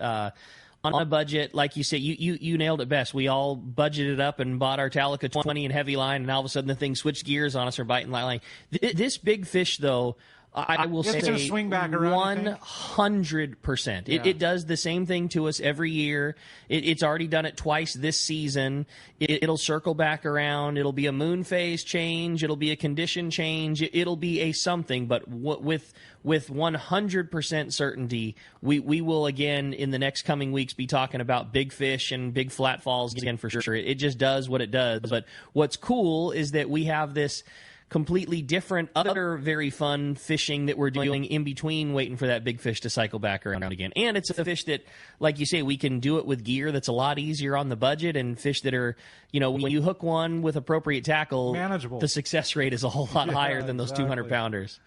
B: On a budget, like you said, you nailed it best. We all budgeted up and bought our Talica 20 and heavy line, and all of a sudden the thing switched gears on us or biting light line. This big fish, though, I will say
C: swing back around,
B: 100%. It does the same thing to us every year. It's already done it twice this season. It'll circle back around. It'll be a moon phase change. It'll be a condition change. It'll be a something. But with 100% certainty, we will again in the next coming weeks be talking about big fish and big flat falls again for sure. It just does what it does. But what's cool is that we have this completely different other very fun fishing that we're doing in between waiting for that big fish to cycle back around again. And it's a fish that, like you say, we can do it with gear that's a lot easier on the budget, and fish that are, when you hook one with appropriate tackle,
C: manageable.
B: The success rate is a whole lot higher than those 200-pounders.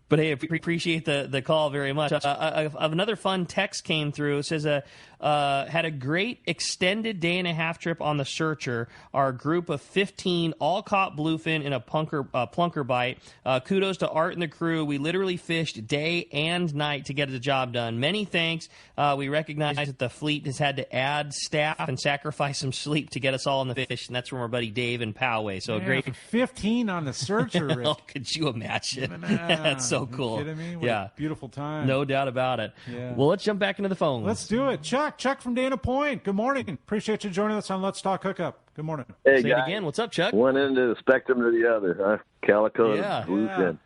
B: But hey, I appreciate the call very much. Another fun text came through. It says, had a great extended day-and-a-half trip on the Searcher. Our group of 15 all caught bluefin in a plunker bite. Kudos to Art and the crew. We literally fished day and night to get the job done. Many thanks. We recognize that the fleet has had to add staff and sacrifice some sleep to get us all in the fish, and that's from our buddy Dave in Poway. So great.
C: 15 on the Searcher, Rick.
B: Oh, could you imagine? That's so cool.
C: Are you kidding me? What a beautiful time.
B: No doubt about it.
C: Yeah.
B: Well, let's jump back into the phone.
C: Let's do it. Chuck from Dana Point. Good morning. Appreciate you joining us on Let's Talk Hookup. Good morning.
O: Hey,
B: Say
O: guys.
B: it again. What's up, Chuck?
O: One end of the spectrum to the other, huh? Calico and bluefin.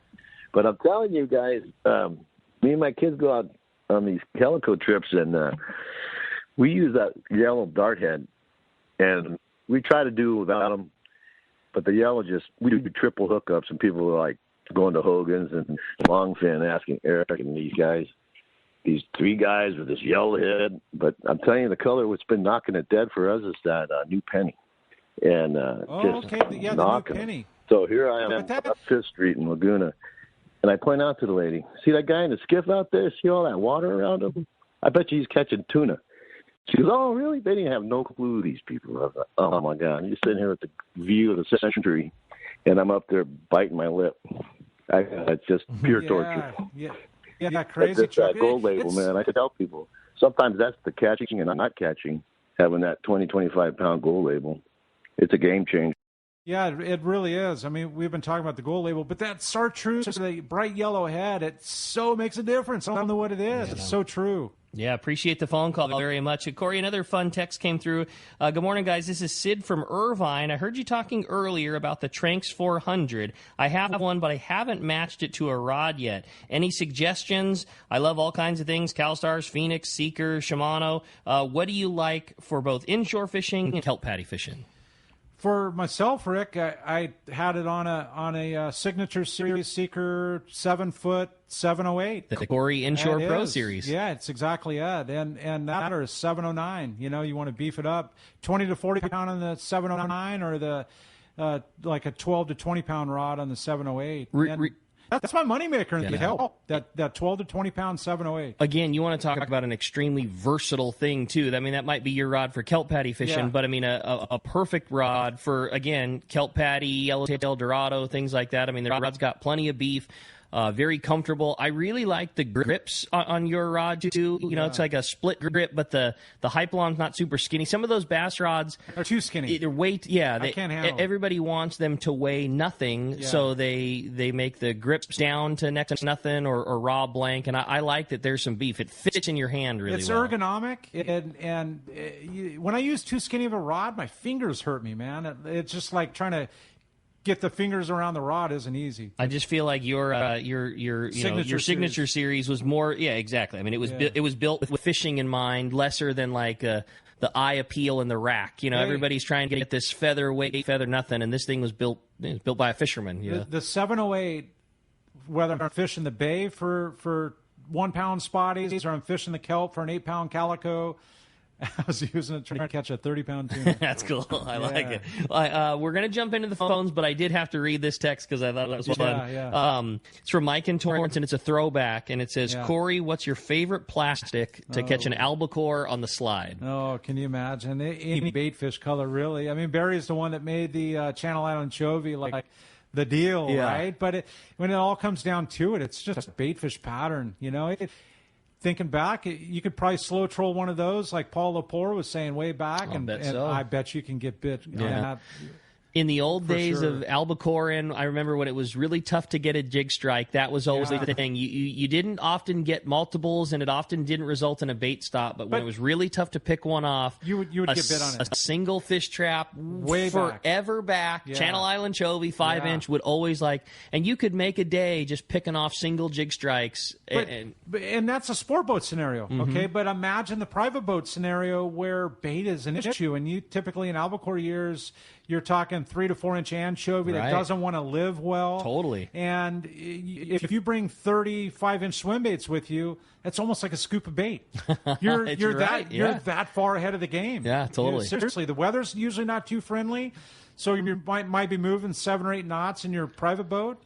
O: But I'm telling you guys, me and my kids go out on these calico trips, and we use that yellow dart head, and we try to do without them. But the yellow we do triple hookups, and people are like going to Hogan's and Longfin asking Eric and these three guys with this yellow head. But I'm telling you, the color what's been knocking it dead for us is that new penny. And
C: the new penny.
O: So here I am up Fifth Street in Laguna, and I point out to the lady, see that guy in the skiff out there? See all that water around him? I bet you he's catching tuna. She goes, oh, really? They didn't have no clue, these people. I was like, oh, my God. I'm just sitting here with the view of the century, and I'm up there biting my lip. It's just pure torture.
C: Yeah, that crazy.
O: That's that gold label, man. I could tell people. Sometimes that's the catching and not catching, having that 20, 25-pound gold label. It's a game changer.
C: Yeah, it really is. I mean, we've been talking about the gold label, but that chartreuse, the bright yellow head, it so makes a difference. I don't know what it is. It's so true.
B: Yeah, appreciate the phone call very much. Corey, another fun text came through. Good morning, guys. This is Sid from Irvine. I heard you talking earlier about the Tranks 400. I have one, but I haven't matched it to a rod yet. Any suggestions? I love all kinds of things, CalStars, Phoenix, Seeker, Shimano. What do you like for both inshore fishing and kelp patty fishing?
C: For myself, Rick, I had it on a Signature Series Seeker 7-foot 708.
B: The Corey Inshore Pro Series.
C: Yeah, it's exactly it. And that is 709. You want to beef it up. 20 to 40 pound on the 709, or the like a 12 to 20 pound rod on the 708. That's my moneymaker in the kelp, that 12 to 20 pound 708.
B: Again, you want to talk about an extremely versatile thing, too. I mean, that might be your rod for kelp patty fishing, but I mean, a perfect rod for, again, kelp patty, yellowtail, dorado, things like that. I mean, the rod's got plenty of beef. Very comfortable. I really like the grips on your rod too. It's like a split grip, but the Hypalon's not super skinny. Some of those bass rods
C: are too skinny.
B: They're weight. Yeah,
C: I can't handle.
B: Everybody wants them to weigh nothing, so they make the grips down to next to nothing or raw blank. And I like that there's some beef. It fits in your hand really
C: it's
B: well.
C: It's ergonomic, and when I use too skinny of a rod, my fingers hurt me, man. It's just like trying to get the fingers around the rod isn't easy.
B: I just feel like your signature series was more. Yeah, exactly. I mean, it was built with fishing in mind, lesser than like the eye appeal in the rack. Everybody's trying to get this featherweight, feather nothing, and this thing was built by a fisherman.
C: The 708, whether I'm fishing the bay for 1 pound spotties or I'm fishing the kelp for an 8 pound calico, I was using it trying to catch a 30-pound tuna.
B: That's cool. I like it. We're going to jump into the phones, but I did have to read this text because I thought it was fun.
C: Yeah.
B: It's from Mike in Torrance, and it's a throwback, and it says, Corey, what's your favorite plastic to catch an albacore on the slide?
C: Oh, can you imagine? Any baitfish color, really. I mean, Barry's the one that made the Channel Island Chovy like the deal, right? But when it all comes down to it, it's just a baitfish pattern, thinking back, you could probably slow troll one of those, like Paul Lepore was saying way back, and I bet you can get bit.
B: Yeah. In the old days of albacore, I remember when it was really tough to get a jig strike. That was always the thing. You didn't often get multiples, and it often didn't result in a bait stop. But when it was really tough to pick one off,
C: you would get bit on it.
B: A single fish trap,
C: way
B: forever back. Channel Island Chovy, 5-inch would always and you could make a day just picking off single jig strikes.
C: And that's a sport boat scenario, okay? But imagine the private boat scenario where bait is an issue, and you typically in albacore years, you're talking 3 to 4 inch anchovy that doesn't want to live well.
B: Totally.
C: And if you bring 35-inch swim baits with you, it's almost like a scoop of bait. You're that far ahead of the game.
B: Yeah, totally.
C: Seriously, the weather's usually not too friendly, so you might be moving 7 or 8 knots in your private boat.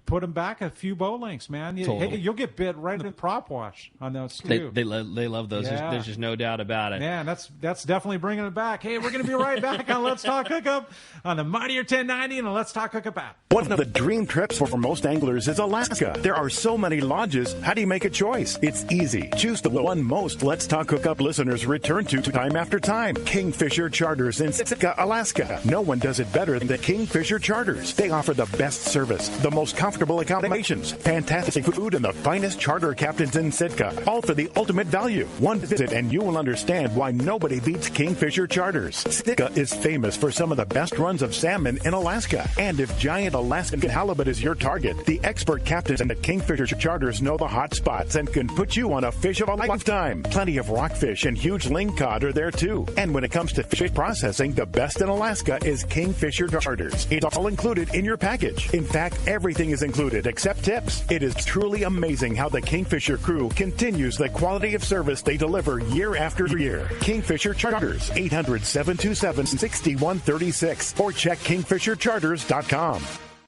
C: Put them back a few boat lengths, man. You'll get bit right in the prop wash on those too.
B: They love those.
C: Yeah.
B: There's just no doubt about it.
C: Man, that's definitely bringing it back. Hey, we're going to be right back on Let's Talk Hookup on the Mightier 1090 and the Let's Talk Hookup app.
P: One of the dream trips for most anglers is Alaska. There are so many lodges. How do you make a choice? It's easy. Choose the one most Let's Talk Hookup listeners return to time after time. Kingfisher Charters in Sitka, Alaska. No one does it better than the Kingfisher Charters. They offer the best service, the most comfortable accommodations, fantastic food, and the finest charter captains in Sitka, all for the ultimate value. One visit and you will understand why nobody beats Kingfisher Charters. Sitka is famous for some of the best runs of salmon in Alaska. And if giant Alaskan halibut is your target, the expert captains in the Kingfisher Charters know the hot spots and can put you on a fish of a lifetime. Plenty of rockfish and huge lingcod are there too. And when it comes to fish processing, the best in Alaska is Kingfisher Charters. It's all included in your package. In fact, everything is included except tips. It is truly amazing how the Kingfisher crew continues the quality of service they deliver year after year. Kingfisher Charters, 800-727-6136 or check kingfishercharters.com.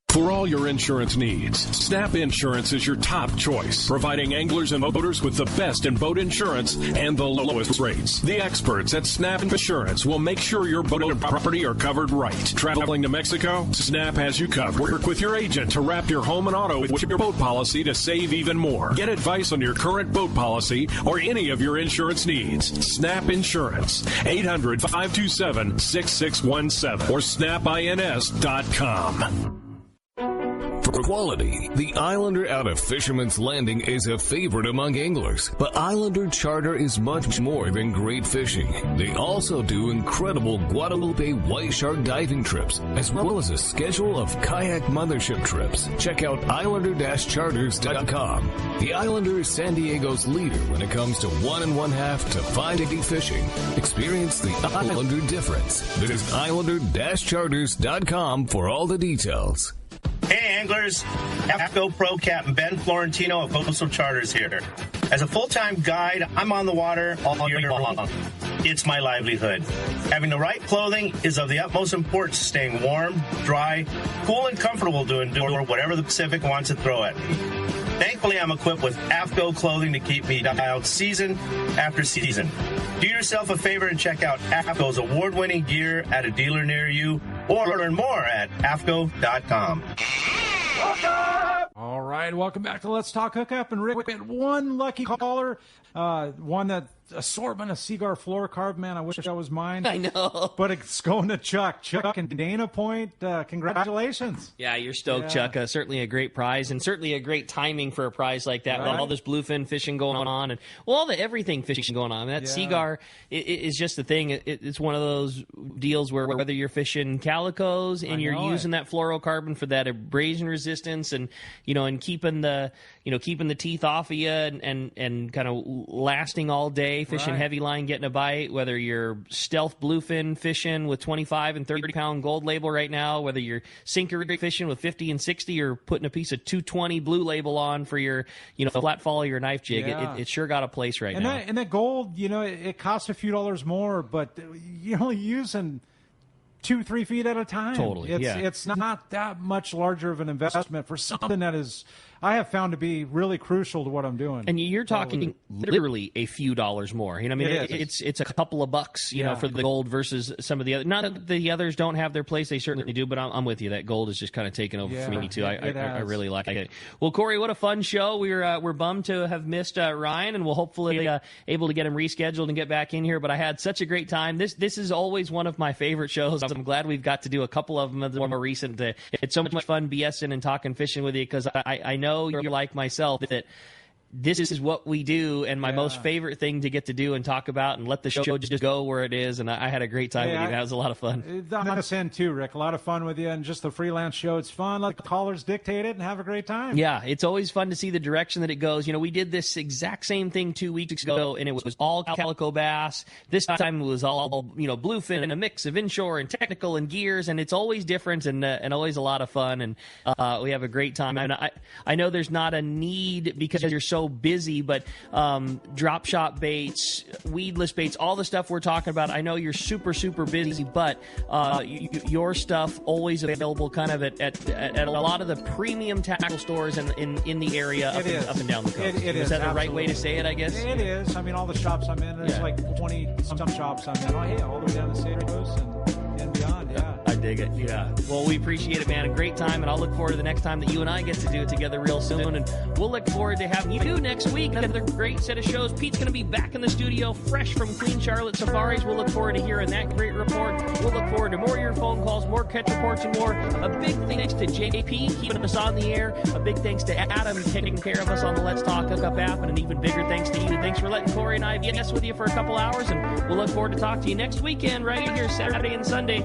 Q: For all your insurance needs, Snap Insurance is your top choice, providing anglers and boaters with the best in boat insurance and the lowest rates. The experts at Snap Insurance will make sure your boat and property are covered right. Traveling to Mexico? Snap has you covered. Work with your agent to wrap your home and auto with your boat policy to save even more. Get advice on your current boat policy or any of your insurance needs. Snap Insurance, 800-527-6617 or snapins.com.
R: For quality, the Islander out of Fisherman's Landing is a favorite among anglers. But Islander Charter is much more than great fishing. They also do incredible Guadalupe white shark diving trips, as well as a schedule of kayak mothership trips. Check out islander-charters.com. The Islander is San Diego's leader when it comes to 1 1/2 to 5-day fishing. Experience the Islander difference. Visit islander-charters.com for all the details.
S: Hey anglers, AFCO Pro Captain Ben Florentino of Coastal Charters here. As a full-time guide, I'm on the water all year long. It's my livelihood. Having the right clothing is of the utmost importance to staying warm, dry, cool, and comfortable to endure whatever the Pacific wants to throw at me. Thankfully, I'm equipped with AFCO clothing to keep me dialed season after season. Do yourself a favor and check out AFCO's award-winning gear at a dealer near you, or learn more at AFCO.com.
C: All right, welcome back to Let's Talk Hookup. And Rick, we had one lucky caller, one that assortment of Seagar fluorocarbon. Man, I wish that was mine.
B: I know.
C: But it's going to Chuck. Chuck and Dana Point, congratulations.
B: Yeah, you're stoked, Chuck. Certainly a great prize, and certainly a great timing for a prize like that. Right. With all this bluefin fishing going on, and all the everything fishing going on. That Seagar is just the thing. It's one of those deals where whether you're fishing calicos and you're using that fluorocarbon for that abrasion resistance, and and keeping the teeth off of you, and kind of lasting all day. Fishing heavy line, getting a bite, whether you're stealth bluefin fishing with 25 and 30-pound gold label right now, whether you're sinker fishing with 50 and 60, or putting a piece of 220 blue label on for your, flat fall or your knife jig, it sure got a place right now.
C: And that gold, it costs a few dollars more, but you're only using 2-3 feet at a time.
B: Totally,
C: It's not that much larger of an investment for something that is, I have found to be really crucial to what I'm doing.
B: And you're talking literally a few dollars more. You know, I mean, it's a couple of bucks, you know, for the gold versus some of the other. Not that the others don't have their place; they certainly do. But I'm with you. That gold is just kind of taken over for me too. I really like it. Well, Corey, what a fun show. We're bummed to have missed Ryan, and we'll hopefully able to get him rescheduled and get back in here. But I had such a great time. This is always one of my favorite shows. I'm glad we've got to do a couple of them more recent. It's so much fun BSing and talking fishing with you because I know you're like myself that this is what we do, and my most favorite thing to get to do and talk about and let the show just go where it is. And I had a great time with you. That was a lot of fun.
C: On this end too, Rick. A lot of fun with you, and just the freelance show. It's fun. Let the callers dictate it and have a great time.
B: Yeah, it's always fun to see the direction that it goes. You know, we did this exact same thing 2 weeks ago, and it was all calico bass. This time it was all, you know, bluefin and a mix of inshore and technical and gears, and it's always different and always a lot of fun. And we have a great time. And I know there's not a need because you're so busy, but drop shot baits, weedless baits, all the stuff we're talking about. I know you're super busy, but your stuff always available kind of at a lot of the premium tackle stores in the area up and down the coast.
C: It
B: is that the right way to say it, I guess?
C: It is. I mean, all the shops I'm in, there's like 20-some shops I'm in. Oh, yeah, all the way down the State Coast and beyond,
B: I dig it. Yeah. Well, we appreciate it, man. A great time, and I'll look forward to the next time that you and I get to do it together real soon. And we'll look forward to having you next week. Another great set of shows. Pete's going to be back in the studio, fresh from Queen Charlotte Safaris. We'll look forward to hearing that great report. We'll look forward to more of your phone calls, more catch reports, and more. A big thanks to JP keeping us on the air. A big thanks to Adam taking care of us on the Let's Talk Hookup app, and an even bigger thanks to you. Thanks for letting Corey and I BS with you for a couple hours, and we'll look forward to talking to you next weekend right here, Saturday and Sunday.